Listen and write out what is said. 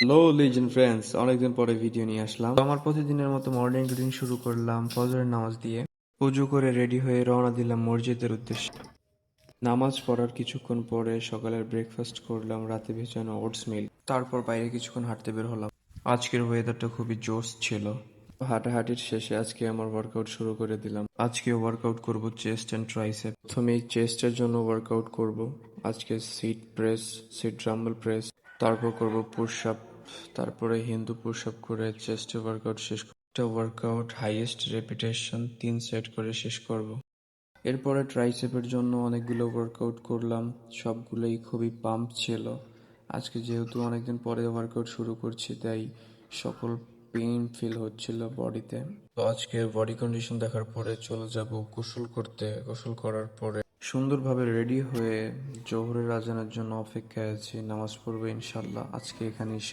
Hello legend friends, অনেকদিন পরে video নিয়ে আসলাম। তো আমার প্রতিদিনের মতো মর্নিং রুটিন শুরু করলাম ফজরের নামাজ দিয়ে। পুজো করে রেডি হয়ে রওনা দিলাম মসজিদের উদ্দেশ্যে। নামাজ পড়ার কিছুক্ষণ পরে সকালের ব্রেকফাস্ট করলাম রাতে ভেজানো ওটস মিল। তারপর বাইরে কিছুক্ষণ হাঁটতে বের হলাম। আজকের ওয়েদারটা খুবই জোস ছিল। হাঁটাহাঁটির শেষে আজকে আমার ওয়ার্কআউট শুরু করে দিলাম। আজকে ওয়ার্কআউট করব চেস্ট অ্যান্ড ট্রাইসেপ। প্রথমেই চেস্টের জন্য ওয়ার্কআউট করব। আজকে seat press, seat dumbbell press, তারপর করব পুশ আপ, তারপরে হিন্দু পুশ আপ করে চেস্টে ওয়ার্কআউট শেষ করব। একটা ওয়ার্কআউট হাইয়েস্ট রেপিটেশন 3 সেট করে শেষ করব। এরপরে ট্রাইসেপের জন্য অনেকগুলো ওয়ার্কআউট করলাম, সবগুলোই খুবই পাম্প ছিল। আজকে যেহেতু অনেকদিন পরে ওয়ার্কআউট শুরু করছি, তাই সকল পেইন ফিল হচ্ছিল বডিতে। তো আজকে বডি কন্ডিশন দেখার পরে চলে যাব গোসল করতে। গোসল করার পরে সুন্দরভাবে রেডি হয়ে জোহরের আজানের জন্য অপেক্ষায় আছি। নামাজ পড়বো ইনশাল্লাহ। আজকে এখানেই শেষ।